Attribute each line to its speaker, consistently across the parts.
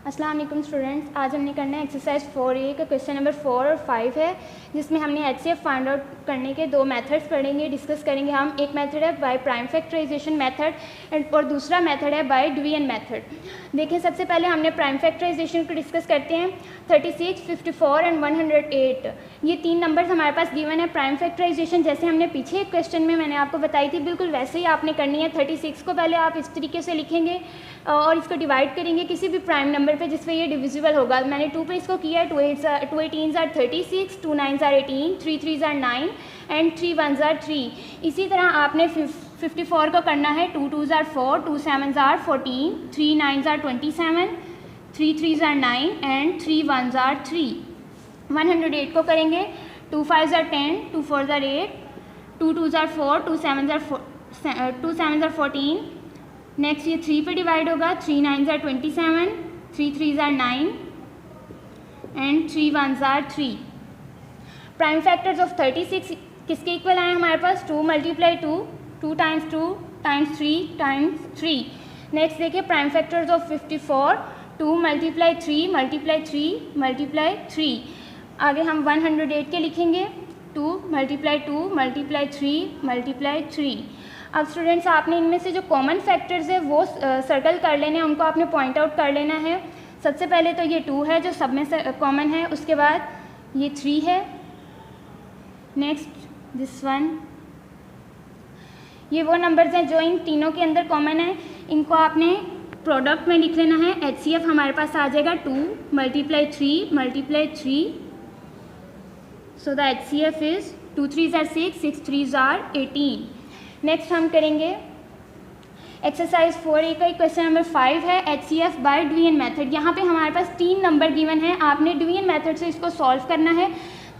Speaker 1: अस्सलाम वालेकुम स्टूडेंट्स, आज हमने करना है एक्सरसाइज 4A का क्वेश्चन नंबर 4 और 5 है, जिसमें हमने HCF फाइंड आउट करने के दो मेथड्स पढ़ेंगे, डिस्कस करेंगे हम। एक मेथड है बाय प्राइम फैक्टराइजेशन मेथड और दूसरा मेथड है बाय डिवीजन मेथड। देखें, सबसे पहले हमने प्राइम फैक्टराइजेशन को डिस्कस करते हैं। 36, 54 एंड 108 ये तीन नंबर्स हमारे पास गिवन है। प्राइम फैक्टराइजेशन जैसे हमने पीछे एक क्वेश्चन में मैंने आपको बताई थी, बिल्कुल वैसे ही आपने करनी है। 36 को पहले आप इस तरीके से लिखेंगे और इसको डिवाइड करेंगे किसी भी प्राइम नंबर पे जिस पे ये डिविजिबल होगा। मैंने 2 पे इसको किया है। 2 18s are 36, 2 9s are 18, 3 3s are 9 and 3 1s are 3। इसी तरह आपने 54 को करना है। 2 2s are 4, 2 7s are 14, 3 9s are 27, 3 3s are 9 and 3 1s are 3। 108 को करेंगे। 2 5s are 10, 2 4s are 8, 2 2s are 4, 2 7s are 14। Next ये 3 पे डिवाइड होगा। 3 9s are 27, 3 3s are 9 and 3 1s are 3। Prime factors of 36 किसके equal आए हमारे पास? 2 × 2, 2 × 2 × 3 × 3। Next देखिए prime factors of 54, 2 × 3 × 3 × 3। आगे हम 108 के लिखेंगे। 2 × 2 × 3 × 3। अब स्टूडेंट्स आपने इनमें से जो कॉमन फैक्टर्स है वो सर्कल कर लेने हैं, उनको आपने पॉइंट आउट कर लेना है। सबसे पहले तो ये 2 है जो सब में से कॉमन है, उसके बाद ये 3 है, नेक्स्ट दिस वन। ये वो नंबर्स हैं जो इन तीनों के अंदर कॉमन है, इनको आपने प्रोडक्ट में लिख लेना है। HCF हमारे पास आ जाएगा 2 × 3 × 3। So the HCF is 2 3s are 6, 6 3s are 18। Next हम करेंगे एक्सरसाइज 4A का क्वेश्चन नंबर 5 है HCF बाय डिवीजन मेथड। यहाँ पे हमारे पास 3 नंबर गिवन है, आपने डिवीजन मेथड से इसको सॉल्व करना है।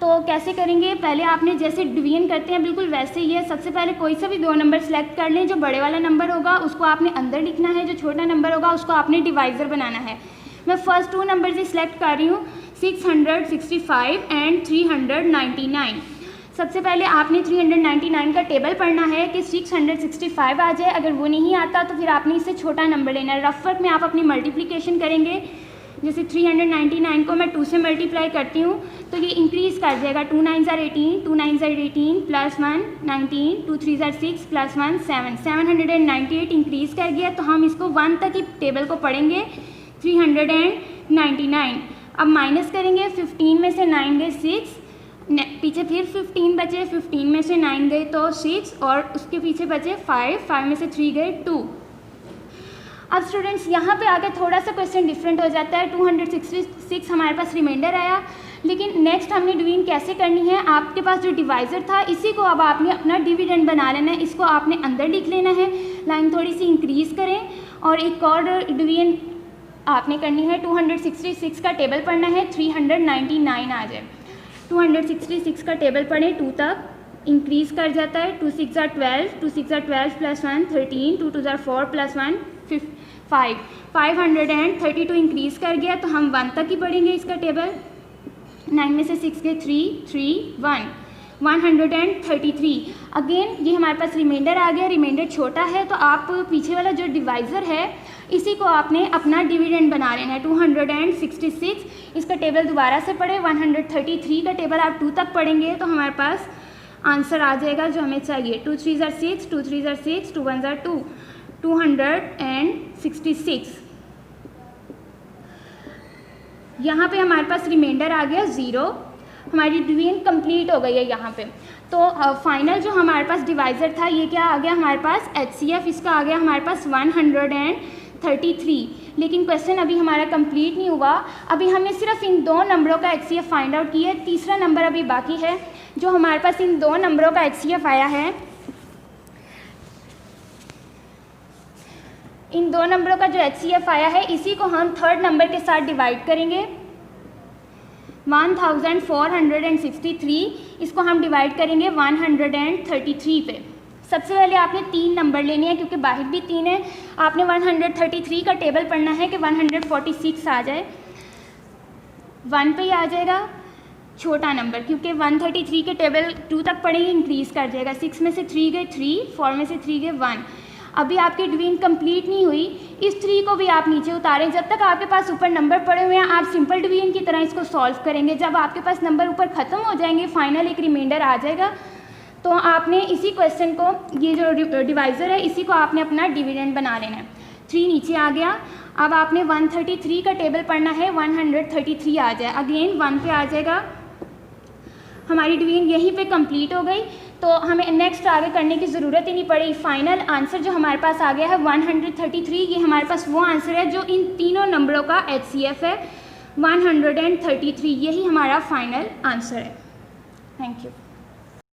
Speaker 1: तो कैसे करेंगे? पहले आपने जैसे डिवीजन करते हैं बिल्कुल वैसे ही है। सबसे पहले कोई सा भी 2 नंबर सेलेक्ट कर लें। जो बड़े वाला नंबर होगा उसको आपने अंदर लिखना है, जो छोटा नंबर होगा उसको आपने डिवाइज़र बनाना है। मैं फर्स्ट 2 नंबर से सिलेक्ट कर रही हूँ, 665 एंड 399। सबसे पहले आपने 399 का टेबल पढ़ना है कि 665 आ जाए। अगर वो नहीं आता तो फिर आपने इससे छोटा नंबर लेना है। रफ वर्क में आप अपनी मल्टीप्लिकेशन करेंगे। जैसे 399 को मैं 2 से मल्टीप्लाई करती हूँ तो ये इंक्रीज़ कर जाएगा। 2 9s are 18, 2 9s are 18 plus 1 19, 2 3s are 6 plus 1 7, 798 increase कर गया। तो हम इसको 1 तक ही टेबल को पढ़ेंगे। 399। अब माइनस करेंगे। 15 में से 9 गए 6, पीछे फिर 15 बचे, 15 में से 9 गए तो 6 और उसके पीछे बचे 5, 5 में से 3 गए 2। अब स्टूडेंट्स यहाँ पे आके थोड़ा सा क्वेश्चन डिफरेंट हो जाता है। 266 हमारे पास रिमाइंडर आया, लेकिन नेक्स्ट हमने डिवीजन कैसे करनी है? आपके पास जो डिवाइज़र था इसी को अब आपने अपना डिविडेंड बना लेना है। इसको आपने अंदर लिख लेना है, लाइन थोड़ी सी इंक्रीज़ करें और एक और डिवीजन आपने करनी है। 266 का टेबल पढ़ना है, 399 आ जाए। 266 का टेबल पढ़ें, 2 तक इंक्रीज़ कर जाता है। 2 6 are 12, 2 6 are 12 plus 1 13, 2 2 are 4 plus 1 5, 532 increase कर गया। तो हम 1 तक ही पढ़ेंगे इसका टेबल। 9 में से 6 गए 3 3 1, 133। अगेन ये हमारे पास रिमाइंडर आ गया। रिमाइंडर छोटा है तो आप पीछे वाला जो डिवाइज़र है इसी को आपने अपना डिविडेंड बना लेना है। 266 इसका टेबल दोबारा से पढ़े। 133 का टेबल आप 2 तक पढ़ेंगे तो हमारे पास आंसर आ जाएगा जो हमें चाहिए। 2 3s are 6, 2 3s are 6, 2 1s are 2, 266। यहाँ पे हमारे पास रिमाइंडर आ गया 0। हमारी डिवीजन कंप्लीट हो गई है यहाँ पे। तो फाइनल जो हमारे पास डिवाइज़र था ये क्या आ गया हमारे पास? HCF इसका आ गया हमारे पास 133। लेकिन क्वेश्चन अभी हमारा कंप्लीट नहीं हुआ। अभी हमने सिर्फ इन 2 नंबरों का HCF फाइंड आउट किया है। तीसरा नंबर अभी बाकी है। जो हमारे पास इन 2 नंबरों का HCF आया है, इन 2 नंबरों का जो HCF आया है इसी को हम थर्ड नंबर के साथ डिवाइड करेंगे। 1463 इसको हम डिवाइड करेंगे 133 पे। सबसे पहले आपने 3 नंबर लेने हैं क्योंकि बाहर भी 3 है। आपने 133 का टेबल पढ़ना है कि 146 आ जाए। 1 पे ही आ जाएगा छोटा नंबर क्योंकि 133 के टेबल 2 तक पढ़ेंगे इंक्रीज़ कर जाएगा। 6 में से 3 गए 3, 4 में से 3 गए 1। अभी आपकी डिवीजन कंप्लीट नहीं हुई, इस 3 को भी आप नीचे उतारें। जब तक आपके पास ऊपर नंबर पड़े हुए हैं आप सिंपल डिवीजन की तरह इसको सॉल्व करेंगे। जब आपके पास नंबर ऊपर ख़त्म हो जाएंगे, फाइनल एक रिमाइंडर आ जाएगा, तो आपने इसी क्वेश्चन को, ये जो डिवाइज़र है इसी को आपने अपना डिविडेंड बना लेना है। 3 नीचे आ गया। अब आपने 133 का टेबल पढ़ना है, 133 आ जाए, अगेन 1 पे आ जाएगा। हमारी डिवीजन यहीं पे कंप्लीट हो गई, तो हमें नेक्स्ट आगे करने की ज़रूरत ही नहीं पड़ी। फाइनल आंसर जो हमारे पास आ गया है 133, ये हमारे पास वो आंसर है जो इन तीनों नंबरों का HCF है 133, यही हमारा फाइनल आंसर है। Thank you.